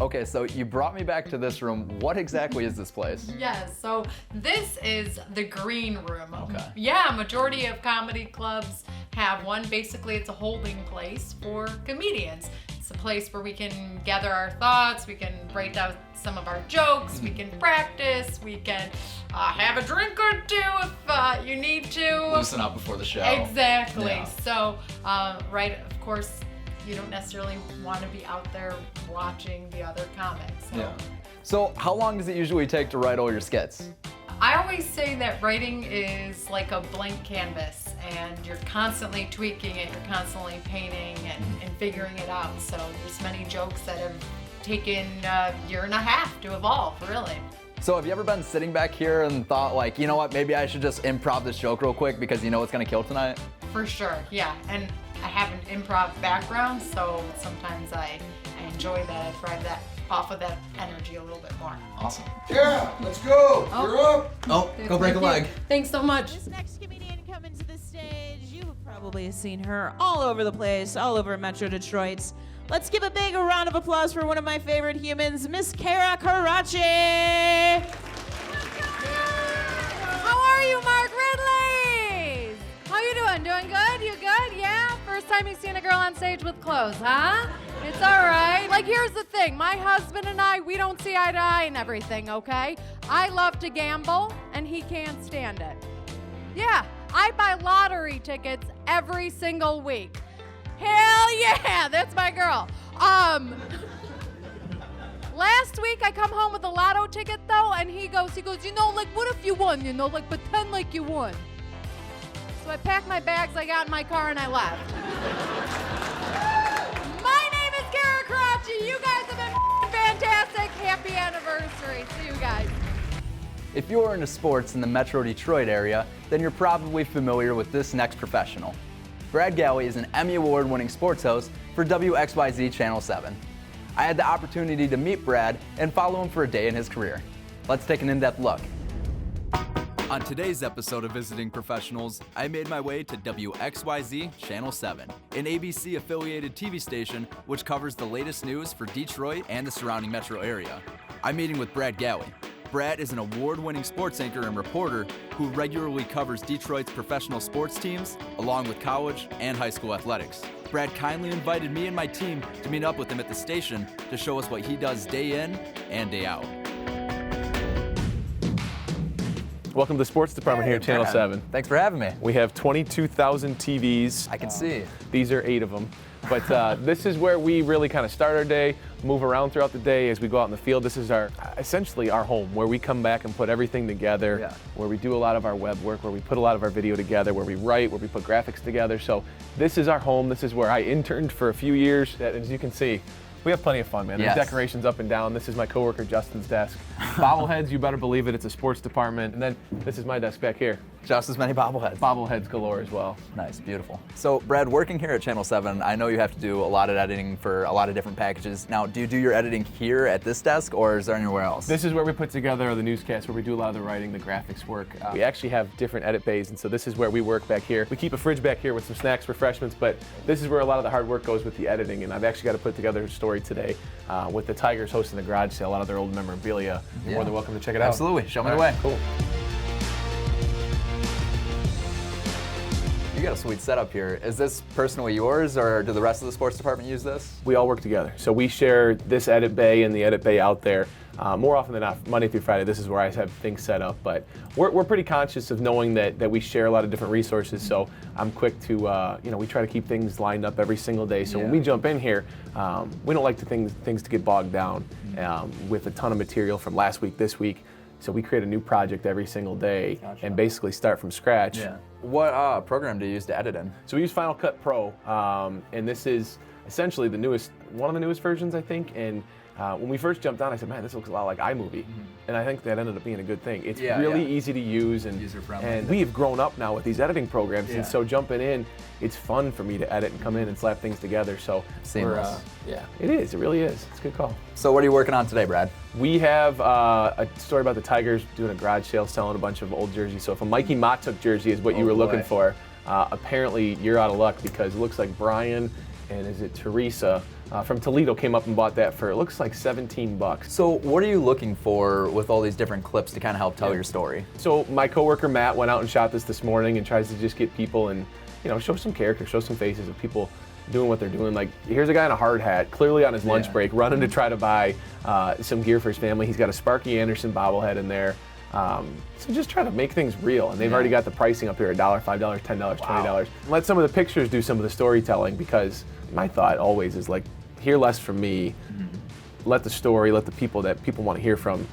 Speaker 1: Okay, so you brought me back to this room. What exactly is this place?
Speaker 19: Yes, so this is the green room.
Speaker 1: Okay.
Speaker 19: Yeah, majority of comedy clubs have one. Basically, it's a holding place for comedians. It's a place where we can gather our thoughts, we can write down some of our jokes, we can practice, we can have a drink or two if you need to.
Speaker 2: Loosen up before the show.
Speaker 19: Exactly.
Speaker 2: Yeah.
Speaker 19: So, right, of course, you don't necessarily want to be out there watching the other comics. So.
Speaker 1: Yeah. So how long does it usually take to write all your skits?
Speaker 19: I always say that writing is like a blank canvas and you're constantly tweaking it, you're constantly painting and figuring it out. So there's many jokes that have taken a year and a half to evolve, really.
Speaker 1: So have you ever been sitting back here and thought like, you know what, maybe I should just improv this joke real quick because you know it's gonna kill tonight?
Speaker 19: For sure, yeah. And I have an improv background, so sometimes I enjoy that. I thrive that off of that energy a little bit more.
Speaker 2: Awesome.
Speaker 20: Yeah, let's go.
Speaker 19: Oh.
Speaker 20: You're up.
Speaker 2: Oh, go break a leg.
Speaker 19: Thanks so much.
Speaker 21: This next comedian coming to the stage, you have probably seen her all over the place, all over Metro Detroit. Let's give a big round of applause for one of my favorite humans, Miss Kara Karachi.
Speaker 22: How are you, Mark Ridley? How you doing? Doing good? You good? Yeah? First time you've seen a girl on stage with clothes, huh? It's all right. Like, here's the thing. My husband and I, we don't see eye to eye and everything, okay? I love to gamble, and he can't stand it. Yeah, I buy lottery tickets every single week. Hell yeah, that's my girl. Last week I come home with a lotto ticket though, and he goes, you know, like, what if you won? You know, like, pretend like you won. So I packed my bags I got in my car and I left. My name is Kara Karachi. You guys have been fantastic. Happy anniversary. See you guys.
Speaker 1: If you're into sports in the Metro Detroit area, then you're probably familiar with this next professional. Brad Galley is an Emmy Award-winning sports host for WXYZ Channel 7. I had the opportunity to meet Brad and follow him for a day in his career. Let's take an in-depth look.
Speaker 2: On today's episode of Visiting Professionals, I made my way to WXYZ Channel 7, an ABC-affiliated TV station which covers the latest news for Detroit and the surrounding metro area. I'm meeting with Brad Galley. Brad is an award-winning sports anchor and reporter who regularly covers Detroit's professional sports teams, along with college and high school athletics. Brad kindly invited me and my team to meet up with him at the station to show us what he does day in and day out.
Speaker 3: Welcome to the sports department here at Channel 7.
Speaker 1: Thanks for having me.
Speaker 3: We have 22,000 TVs.
Speaker 1: I can see.
Speaker 3: These are 8 of them. But this is where we really kind of start our day, move around throughout the day as we go out in the field. This is essentially our home, where we come back and put everything together, where we do a lot of our web work, where we put a lot of our video together, where we write, where we put graphics together. So this is our home. This is where I interned for a few years. As you can see, we have plenty of fun, man. There's decorations up and down. This is my coworker Justin's desk. Bobbleheads, you better believe it. It's a sports department. And then this is my desk back here.
Speaker 1: Just as many bobbleheads.
Speaker 3: Bobbleheads galore as well.
Speaker 1: Nice, beautiful. So Brad, working here at Channel 7, I know you have to do a lot of editing for a lot of different packages. Now, do you do your editing here at this desk, or is there anywhere else?
Speaker 3: This is where we put together the newscast, where we do a lot of the writing, the graphics work. We actually have different edit bays, and so this is where we work back here. We keep a fridge back here with some snacks, refreshments, but this is where a lot of the hard work goes with the editing, and I've actually got to put together a story today with the Tigers hosting the garage sale, a lot of their old memorabilia. You're more than welcome to check it out.
Speaker 1: Absolutely. Show me the way.
Speaker 3: Cool.
Speaker 1: You got a sweet setup here. Is this personally yours, or do the rest of the sports department use this?
Speaker 3: We all work together. So we share this edit bay and the edit bay out there. More often than not, Monday through Friday, this is where I have things set up. But we're pretty conscious of knowing that we share a lot of different resources. So I'm quick to, we try to keep things lined up every single day. So when we jump in here, we don't like things to get bogged down with a ton of material from last week, this week. So we create a new project every single day and basically start from scratch.
Speaker 1: Yeah. What program do you use to edit in?
Speaker 3: So we use Final Cut Pro, and this is essentially one of the newest versions, I think. And when we first jumped on, I said, man, this looks a lot like iMovie. And I think that ended up being a good thing. It's really easy to use, and we have grown up now with these editing programs, and so jumping in, it's fun for me to edit and come in and slap things together. So
Speaker 1: seamless.
Speaker 3: It is. It really is. It's a good call.
Speaker 1: So what are you working on today, Brad?
Speaker 3: We have a story about the Tigers doing a garage sale, selling a bunch of old jerseys. So if a Mikey Matuk jersey is what you were looking for, apparently you're out of luck, because it looks like Brian and is it Teresa from Toledo came up and bought that for, it looks like $17.
Speaker 1: So what are you looking for with all these different clips to kind of help tell your story?
Speaker 3: So my coworker Matt went out and shot this morning and tries to just get people and, show some character, show some faces of people doing what they're doing. Like, here's a guy in a hard hat, clearly on his lunch break, running to try to buy some gear for his family. He's got a Sparky Anderson bobblehead in there. So just try to make things real. And they've already got the pricing up here, $1, $5, $10, $20. Let some of the pictures do some of the storytelling, because my thought always is like, hear less from me, let the story, let the people that people want to hear from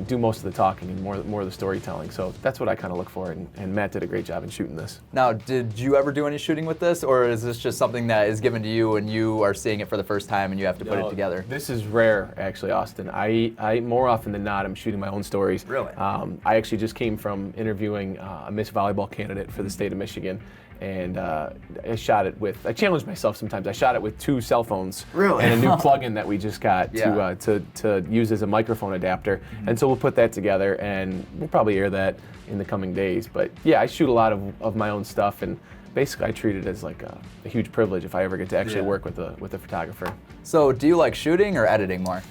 Speaker 3: do most of the talking and more of the storytelling. So that's what I kind of look for, and Matt did a great job in shooting this.
Speaker 1: Now, did you ever do any shooting with this, or is this just something that is given to you and you are seeing it for the first time and you have to put it together?
Speaker 3: This is rare, actually, Austin. I more often than not, I'm shooting my own stories.
Speaker 1: Really?
Speaker 3: I actually just came from interviewing a Miss Volleyball candidate for the state of Michigan. And I challenged myself sometimes. I shot it with 2 cell phones and a new plug-in that we just got to use as a microphone adapter. And so we'll put that together, and we'll probably air that in the coming days. But yeah, I shoot a lot of my own stuff, and basically I treat it as like a huge privilege if I ever get to actually work with a photographer.
Speaker 1: So do you like shooting or editing more?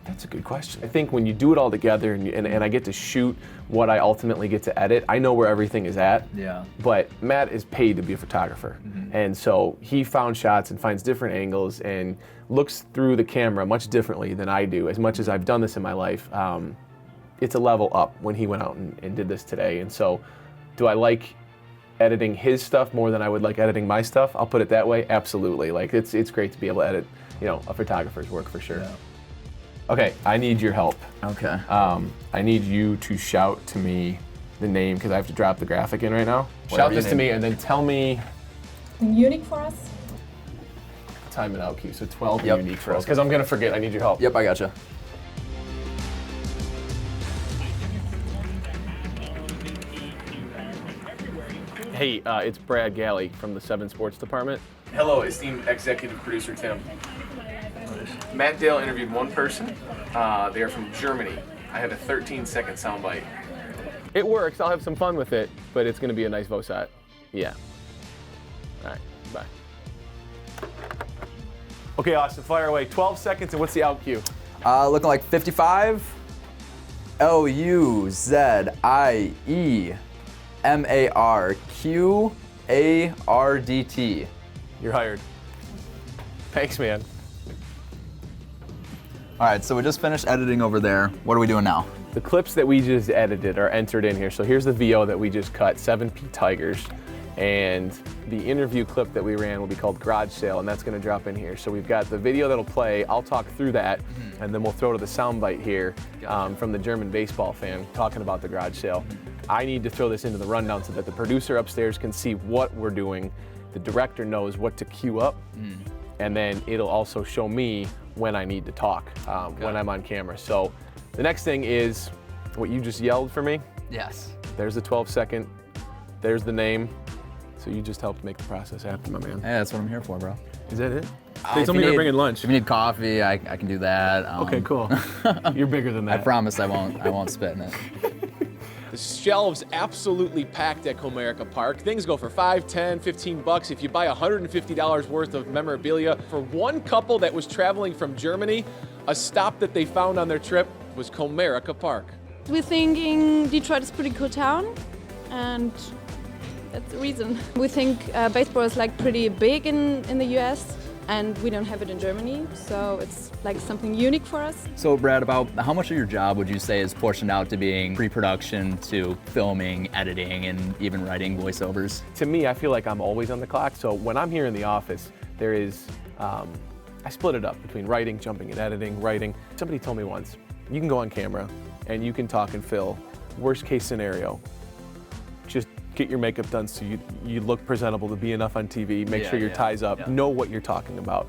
Speaker 3: That's a good question. I think when you do it all together and I get to shoot what I ultimately get to edit, I know where everything is at.
Speaker 1: Yeah.
Speaker 3: But Matt is paid to be a photographer. And so he found shots and finds different angles and looks through the camera much differently than I do. As much as I've done this in my life, it's a level up when he went out and did this today. And so do I like editing his stuff more than I would like editing my stuff? I'll put it that way. Absolutely. Like it's great to be able to edit, a photographer's work for sure.
Speaker 1: Yeah.
Speaker 3: Okay, I need your help.
Speaker 1: Okay.
Speaker 3: I need you to shout to me the name, because I have to drop the graphic in right now. Shout this to me and then tell me.
Speaker 20: Unique for us?
Speaker 3: Time it out, Q. So 12 unique for us, because I'm going to forget. I need your help.
Speaker 1: Yep, I gotcha.
Speaker 3: Hey, it's Brad Galley from the 7 Sports Department.
Speaker 23: Hello, esteemed executive producer Tim. Matt Dale interviewed one person. They are from Germany. I have a 13-second soundbite.
Speaker 3: It works. I'll have some fun with it, but it's going to be a nice VOSAT. Yeah. All right. Bye. Okay, Austin, fire away. 12 seconds, and what's the out cue?
Speaker 1: Looking like 55. LUZIEMARQARDT.
Speaker 3: You're hired. Thanks, man.
Speaker 1: All right, so we just finished editing over there. What are we doing now?
Speaker 3: The clips that we just edited are entered in here. So here's the VO that we just cut, 7P Tigers. And the interview clip that we ran will be called Garage Sale, and that's gonna drop in here. So we've got the video that'll play, I'll talk through that, and then we'll throw to the soundbite here from the German baseball fan talking about the garage sale. I need to throw this into the rundown so that the producer upstairs can see what we're doing, the director knows what to cue up, and then it'll also show me when I need to talk, when I'm on camera. So the next thing is what you just yelled for me.
Speaker 1: Yes.
Speaker 3: There's the 12-second, there's the name. So you just helped make the process happen, my man.
Speaker 1: Yeah, that's what I'm here for, bro.
Speaker 3: Is that it? They told me you're bringing lunch.
Speaker 1: If you need coffee, I can do that.
Speaker 3: Okay, cool. You're bigger than that.
Speaker 1: I promise I won't spit in it.
Speaker 4: The shelves absolutely packed at Comerica Park. Things go for $5, $10, $15 if you buy $150 worth of memorabilia. For one couple that was traveling from Germany, a stop that they found on their trip was Comerica Park.
Speaker 5: We're thinking Detroit is a pretty cool town, and that's the reason. We think baseball is like pretty big in the US, and we don't have it in Germany, so it's like something unique for us.
Speaker 1: So Brad, about how much of your job would you say is portioned out to being pre-production, to filming, editing, and even writing voiceovers?
Speaker 3: To me, I feel like I'm always on the clock. So when I'm here in the office, there is, I split it up between writing, jumping and editing, writing. Somebody told me once, you can go on camera and you can talk and fill. Worst case scenario, just get your makeup done so you look presentable to be enough on TV, make sure your tie's up, know what you're talking about.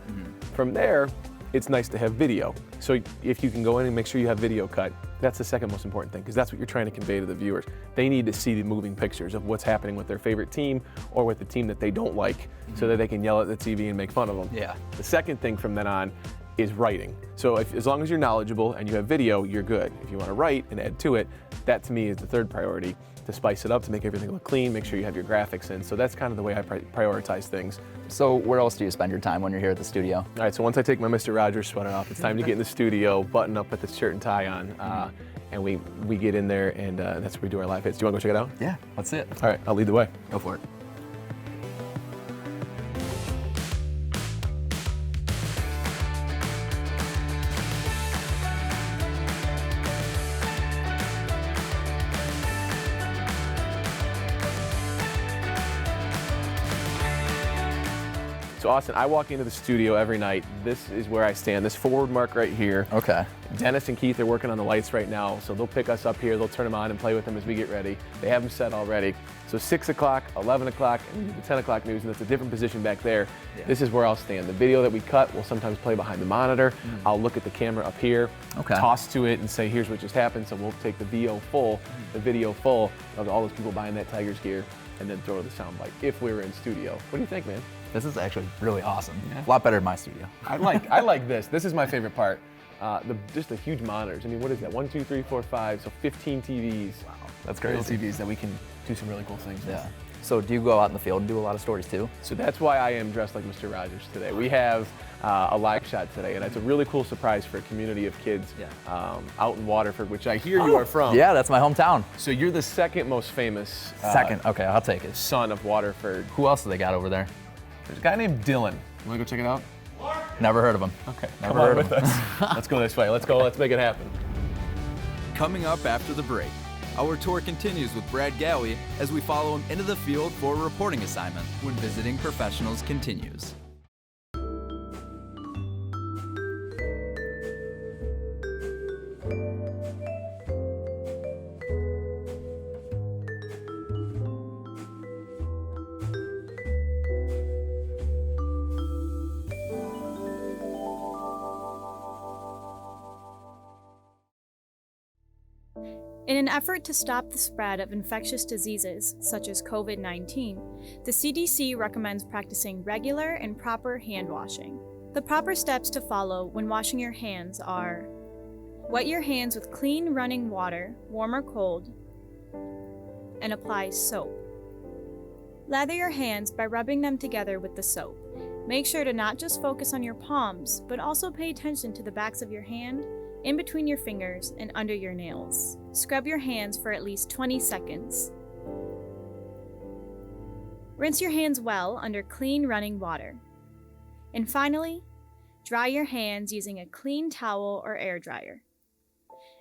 Speaker 3: From there, it's nice to have video. So if you can go in and make sure you have video cut, that's the second most important thing, because that's what you're trying to convey to the viewers. They need to see the moving pictures of what's happening with their favorite team or with the team that they don't like, so that they can yell at the TV and make fun of them.
Speaker 1: Yeah.
Speaker 3: The second thing from then on is writing. So as long as you're knowledgeable and you have video, you're good. If you want to write and add to it, that to me is the third priority, to spice it up, to make everything look clean, make sure you have your graphics in. So that's kind of the way I prioritize things.
Speaker 1: So where else do you spend your time when you're here at the studio?
Speaker 3: All right, so once I take my Mr. Rogers sweater off, it's time to get in the studio, button up, put the shirt and tie on, and we get in there, and that's where we do our live hits. Do you want to go check it out?
Speaker 1: Yeah, let's see it.
Speaker 3: All right, I'll lead the way.
Speaker 1: Go for it.
Speaker 3: So Austin, I walk into the studio every night. This is where I stand, this forward mark right here.
Speaker 1: Okay.
Speaker 3: Dennis and Keith are working on the lights right now, so they'll pick us up here, they'll turn them on and play with them as we get ready. They have them set already. So 6 o'clock, 11 o'clock, and we do the 10 o'clock news, and that's a different position back there.
Speaker 1: Yeah.
Speaker 3: This is where I'll stand. The video that we cut will sometimes play behind the monitor. I'll look at the camera up here, toss to it and say, here's what just happened. So we'll take the video full of all those people buying that Tigers gear, and then throw the soundbite if we were in studio. What do you think, man?
Speaker 1: This is actually really awesome. Yeah. A lot better than my studio.
Speaker 3: I like this. This is my favorite part. Just the huge monitors. I mean, what is that? 1, 2, 3, 4, 5. So 15 TVs.
Speaker 1: Wow, that's crazy.
Speaker 3: Real TVs that we can do some really cool things with.
Speaker 1: Yeah. So do you go out in the field and do a lot of stories too?
Speaker 3: So that's why I am dressed like Mr. Rogers today. We have a live shot today, and it's a really cool surprise for a community of kids out in Waterford, which I hear you are from.
Speaker 1: Yeah, that's my hometown.
Speaker 3: So you're the second most famous.
Speaker 1: Second, okay, I'll take it.
Speaker 3: Son of Waterford.
Speaker 1: Who else do they got over there?
Speaker 3: There's a guy named Dylan. You want to go check it out?
Speaker 1: Never heard of him.
Speaker 3: Okay,
Speaker 1: never
Speaker 3: come on
Speaker 1: heard
Speaker 3: with
Speaker 1: of him.
Speaker 3: us. Let's go this way. Let's go. Let's make it happen.
Speaker 2: Coming up after the break, our tour continues with Brad Galley as we follow him into the field for a reporting assignment when Visiting Professionals continues.
Speaker 7: In an effort to stop the spread of infectious diseases, such as COVID-19, the CDC recommends practicing regular and proper hand washing. The proper steps to follow when washing your hands are: wet your hands with clean running water, warm or cold, and apply soap. Lather your hands by rubbing them together with the soap. Make sure to not just focus on your palms, but also pay attention to the backs of your hand, in between your fingers, and under your nails. scrub your hands for at least 20 seconds. Rinse your hands well under clean running water. And finally, dry your hands using a clean towel or air dryer.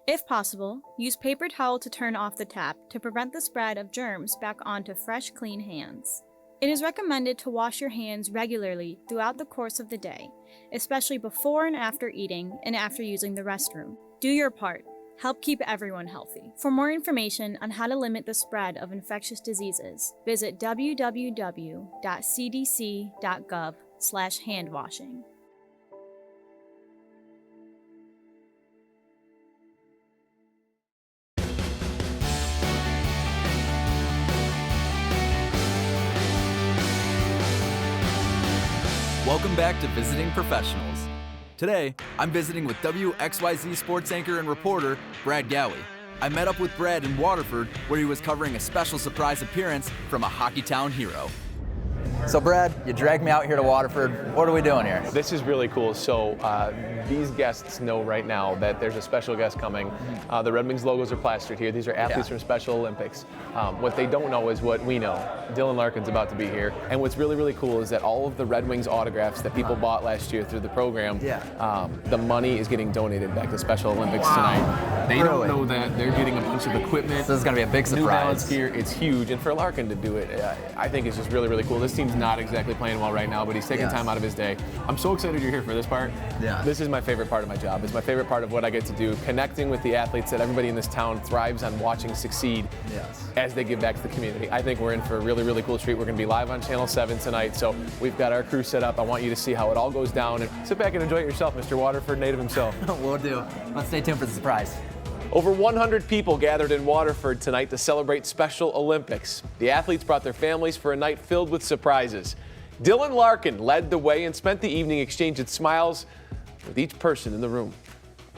Speaker 7: If possible, use paper towel to turn off the tap to prevent the spread of germs back onto fresh, clean hands. It is recommended to wash your hands regularly throughout the course of the day, especially before and after eating and after using the restroom. Do your part. Help keep everyone healthy. For more information on how to limit the spread of infectious diseases, visit www.cdc.gov/handwashing.
Speaker 2: Welcome back to Visiting Professionals. Today, I'm visiting with WXYZ sports anchor and reporter, Brad Gowie. I met up with Brad in Waterford, where he was covering a special surprise appearance from a Hockeytown hero.
Speaker 1: So Brad, you dragged me out here to Waterford. What are we doing here?
Speaker 3: This is really cool. So these guests know right now that there's a special guest coming. The Red Wings logos are plastered here. These are athletes from Special Olympics. What they don't know is what we know. Dylan Larkin's about to be here. And what's really, really cool is that all of the Red Wings autographs that people bought last year through the program, the money is getting donated back to Special Olympics tonight. They don't know that. They're getting a bunch of equipment.
Speaker 1: So this is going to be a big surprise.
Speaker 3: New Balance gear. It's huge. And for Larkin to do it, I think it's just really, really cool. This team's not exactly playing well right now, but he's taking time out of his day. I'm so excited you're here for this part. This is my favorite part of my job. It's my favorite part of what I get to do, connecting with the athletes that everybody in this town thrives on watching succeed as they give back to the community. I think we're in for a really, really cool treat. We're going to be live on Channel 7 tonight, so we've got our crew set up. I want you to see how it all goes down, and sit back and enjoy it yourself, Mr. Waterford native himself.
Speaker 1: We'll do. Let's stay tuned for the surprise.
Speaker 3: Over 100 people gathered in Waterford tonight to celebrate Special Olympics. The athletes brought their families for a night filled with surprises. Dylan Larkin led the way and spent the evening exchanging smiles with each person in the room.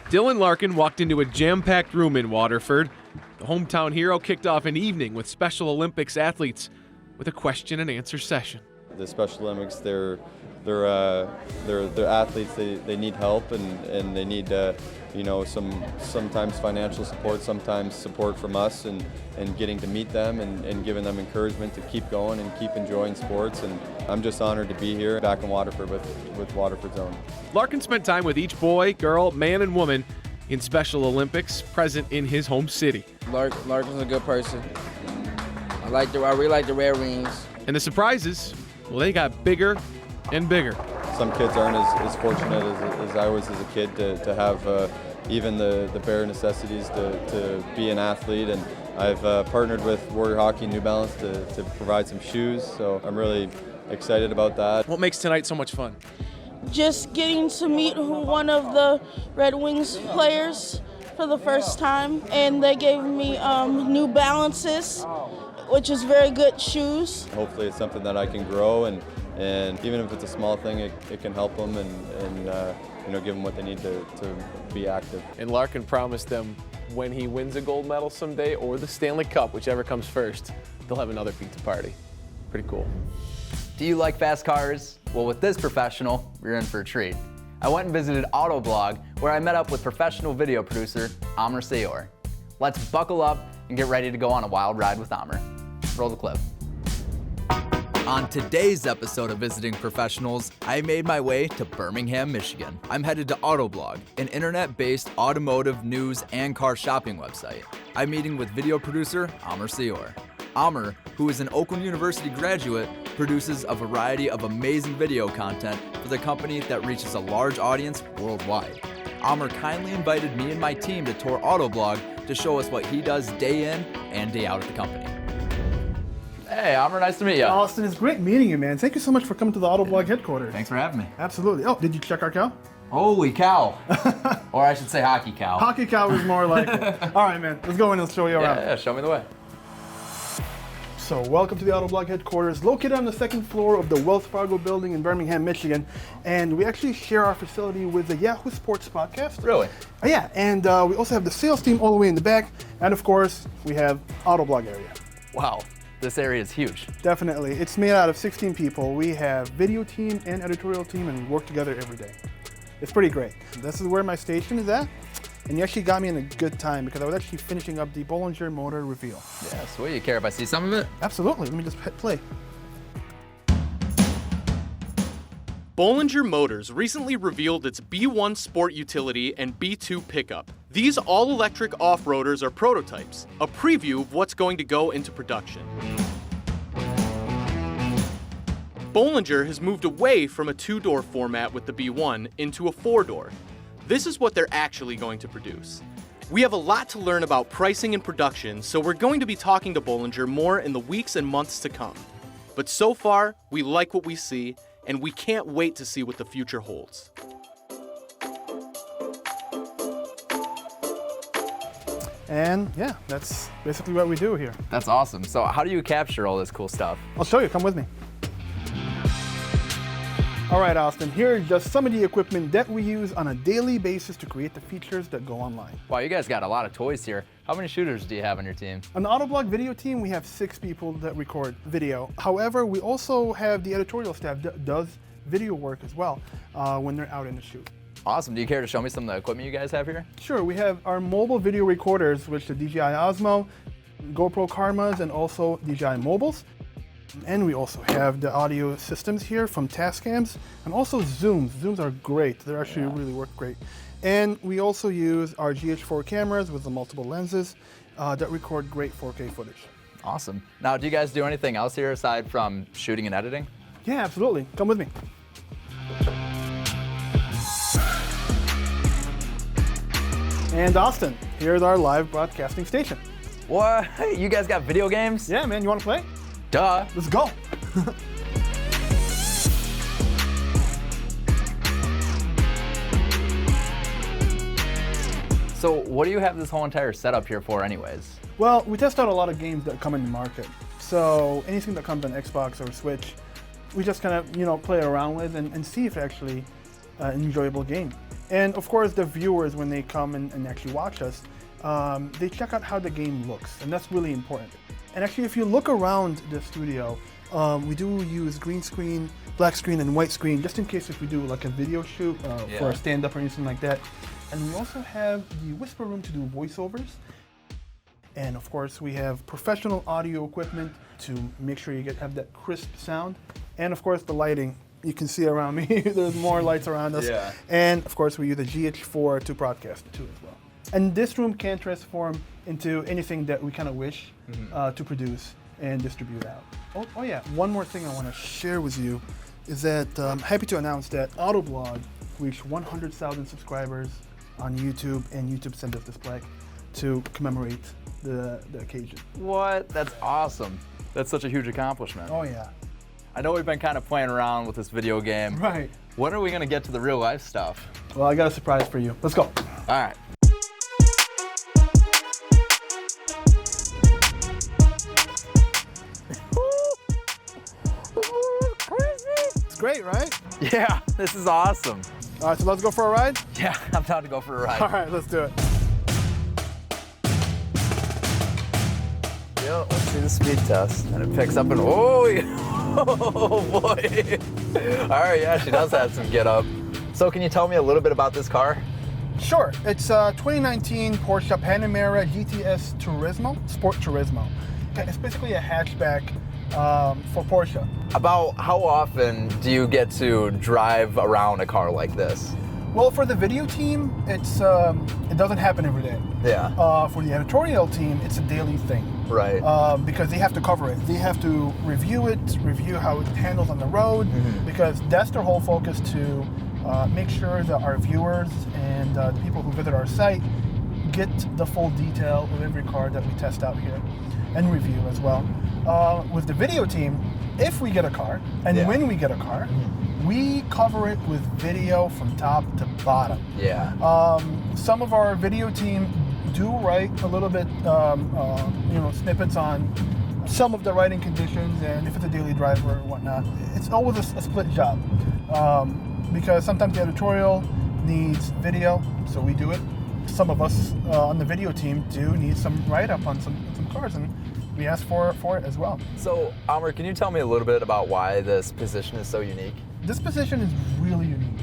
Speaker 4: Dylan Larkin walked into a jam-packed room in Waterford. The hometown hero kicked off an evening with Special Olympics athletes with a question and answer session.
Speaker 8: The Special Olympics, they're athletes. They need help and they need sometimes financial support, sometimes support from us, and getting to meet them and giving them encouragement to keep going and keep enjoying sports. And I'm just honored to be here back in Waterford with Waterford Zone.
Speaker 4: Larkin spent time with each boy, girl, man, and woman in Special Olympics present in his home city.
Speaker 11: Larkin's a good person. I really like the Red Wings.
Speaker 4: And the surprises, well, they got bigger and bigger.
Speaker 8: Some kids aren't as fortunate as I was as a kid to have even the bare necessities to be an athlete. And I've partnered with Warrior Hockey and New Balance to provide some shoes, so I'm really excited about that.
Speaker 4: What makes tonight so much fun?
Speaker 12: Just getting to meet one of the Red Wings players for the first time, and they gave me New Balances, which is very good shoes.
Speaker 8: Hopefully it's something that I can grow, and even if it's a small thing, it can help them and give them what they need to be active.
Speaker 3: And Larkin promised them when he wins a gold medal someday, or the Stanley Cup, whichever comes first, they'll have another pizza party. Pretty cool.
Speaker 1: Do you like fast cars? Well, with this professional, you're in for a treat. I went and visited Autoblog, where I met up with professional video producer Amr Sayor. Let's buckle up and get ready to go on a wild ride with Amr. Roll the clip.
Speaker 2: On today's episode of Visiting Professionals, I made my way to Birmingham, Michigan. I'm headed to Autoblog, an internet-based automotive news and car shopping website. I'm meeting with video producer Amr Sayor. Amr, who is an Oakland University graduate, produces a variety of amazing video content for the company that reaches a large audience worldwide. Amr kindly invited me and my team to tour Autoblog to show us what he does day in and day out at the company.
Speaker 1: Hey, Amr, nice to meet you.
Speaker 24: Austin, it's great meeting you, man. Thank you so much for coming to the Autoblog headquarters.
Speaker 1: Thanks for having me.
Speaker 24: Absolutely. Oh, did you check our cow?
Speaker 1: Holy cow. Or I should say hockey cow.
Speaker 24: Hockey cow is more like it. All right, man. Let's go in and show you around.
Speaker 1: Yeah, show me the way.
Speaker 24: So, welcome to the Autoblog headquarters, located on the second floor of the Wells Fargo building in Birmingham, Michigan. And we actually share our facility with the Yahoo Sports podcast.
Speaker 1: Really?
Speaker 24: Yeah, and we also have the sales team all the way in the back. And of course, we have Autoblog area.
Speaker 1: Wow. This area is huge.
Speaker 24: Definitely. It's made out of 16 people. We have video team and editorial team, and we work together every day. It's pretty great. This is where my station is at. And you actually got me in a good time because I was actually finishing up the Bollinger motor reveal.
Speaker 1: Yeah, sweet. You care if I see some of it?
Speaker 24: Absolutely. Let me just hit play.
Speaker 6: Bollinger Motors recently revealed its B1 Sport Utility and B2 pickup. These all-electric off-roaders are prototypes, a preview of what's going to go into production. Bollinger has moved away from a 2-door format with the B1 into a 4-door. This is what they're actually going to produce. We have a lot to learn about pricing and production, so we're going to be talking to Bollinger more in the weeks and months to come. But so far, we like what we see, and we can't wait to see what the future holds.
Speaker 24: And yeah, that's basically what we do here.
Speaker 1: That's awesome. So how do you capture all this cool stuff?
Speaker 24: I'll show you, come with me. All right, Austin, here is just some of the equipment that we use on a daily basis to create the features that go online.
Speaker 1: Wow, you guys got a lot of toys here. How many shooters do you have on your team?
Speaker 24: On the Autoblog video team, we have 6 people that record video. However, we also have the editorial staff that does video work as well when they're out in the shoot.
Speaker 1: Awesome. Do you care to show me some of the equipment you guys have here?
Speaker 24: Sure, we have our mobile video recorders, which are DJI Osmo, GoPro Karmas, and also DJI Mobiles. And we also have the audio systems here from Tascams, and also Zooms. Zooms are great. They actually really work great. And we also use our GH4 cameras with the multiple lenses that record great 4K footage.
Speaker 1: Awesome. Now, do you guys do anything else here aside from shooting and editing?
Speaker 24: Yeah, absolutely. Come with me. And Austin, here's our live broadcasting station.
Speaker 1: What? You guys got video games?
Speaker 24: Yeah, man. You want to play?
Speaker 1: Duh.
Speaker 24: Let's go.
Speaker 1: So what do you have this whole entire setup here for anyways?
Speaker 24: Well, we test out a lot of games that come in the market. So anything that comes on Xbox or Switch, we just kind of, play around with and see if it's actually an enjoyable game. And of course, the viewers, when they come and actually watch us, they check out how the game looks, and that's really important. And actually, if you look around the studio, we do use green screen, black screen, and white screen, just in case if we do like a video shoot for a stand-up or anything like that. And we also have the whisper room to do voiceovers. And of course, we have professional audio equipment to make sure you have that crisp sound. And of course, the lighting. You can see around me, there's more lights around us. Yeah. And of course, we use a GH4 to broadcast too as well. And this room can transform into anything that we kind of wish to produce and distribute out. Oh yeah, one more thing I want to share with you is that I'm happy to announce that Autoblog reached 100,000 subscribers on YouTube, and YouTube sent us this plaque to commemorate the occasion.
Speaker 1: What? That's awesome. That's such a huge accomplishment.
Speaker 24: Oh yeah.
Speaker 1: I know we've been kind of playing around with this video game.
Speaker 24: Right.
Speaker 1: When are we going to get to the real life stuff?
Speaker 24: Well, I got a surprise for you. Let's go.
Speaker 1: All right.
Speaker 24: It's great, right?
Speaker 1: Yeah, this is awesome.
Speaker 24: All right, so let's go for a ride?
Speaker 1: Yeah, I'm down to go for a ride.
Speaker 24: All right, let's do it.
Speaker 1: Yeah, let's do the speed test. And it picks up and oh boy. All right, yeah, she does have some get up. So can you tell me a little bit about this car?
Speaker 24: Sure, it's a 2019 Porsche Panamera GTS Turismo, Sport Turismo. It's basically a hatchback for Porsche.
Speaker 1: About how often do you get to drive around a car like this?
Speaker 24: Well, for the video team, it doesn't happen every day.
Speaker 1: Yeah.
Speaker 24: For the editorial team, it's a daily thing.
Speaker 1: Right.
Speaker 24: Because they have to cover it. They have to review it, review how it handles on the road, because that's their whole focus to make sure that our viewers and the people who visit our site get the full detail of every car that we test out here and review as well. With the video team, if we get a car, and when we get a car, we cover it with video from top to bottom.
Speaker 1: Yeah.
Speaker 24: Some of our video team do write a little bit, snippets on some of the writing conditions, and if it's a daily driver or whatnot. It's always a split job because sometimes the editorial needs video, so we do it. Some of us on the video team do need some write-up on some cars, and we ask for it as well.
Speaker 1: So, Amr, can you tell me a little bit about why this position is so unique?
Speaker 24: This position is really unique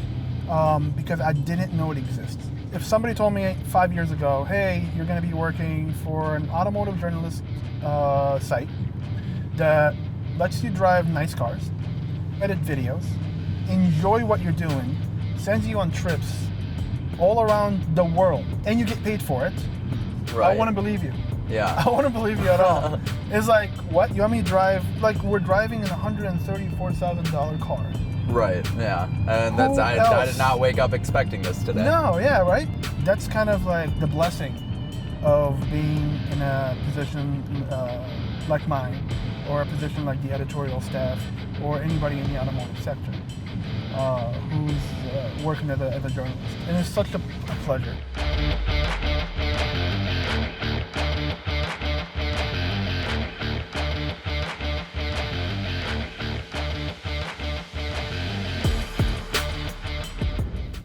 Speaker 24: because I didn't know it exists. If somebody told me 5 years ago, hey, you're going to be working for an automotive journalist site that lets you drive nice cars, edit videos, enjoy what you're doing, sends you on trips all around the world, and you get paid for it,
Speaker 1: Right.
Speaker 24: I wouldn't believe you.
Speaker 1: Yeah.
Speaker 24: I wouldn't believe you at all. It's like, what? You want me to drive? Like, we're driving an $134,000 car.
Speaker 1: Right, yeah. And that's
Speaker 24: Who
Speaker 1: I
Speaker 24: else?
Speaker 1: did not wake up expecting this today.
Speaker 24: No, yeah, right? That's kind of like the blessing of being in a position like mine, or a position like the editorial staff, or anybody in the automotive sector who's working as a journalist. And it's such a pleasure.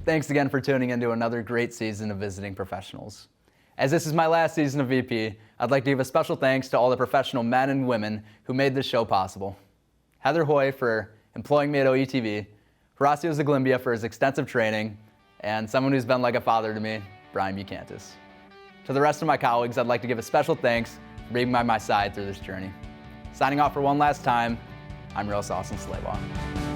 Speaker 1: Thanks again for tuning in to another great season of Visiting Professionals. As this is my last season of VP, I'd like to give a special thanks to all the professional men and women who made this show possible. Heather Hoy for employing me at OETV, Horacio Zaglimbia for his extensive training, and someone who's been like a father to me, Brian Bucantis. To the rest of my colleagues, I'd like to give a special thanks for being by my side through this journey. Signing off for one last time, I'm your host, Austin Slabough.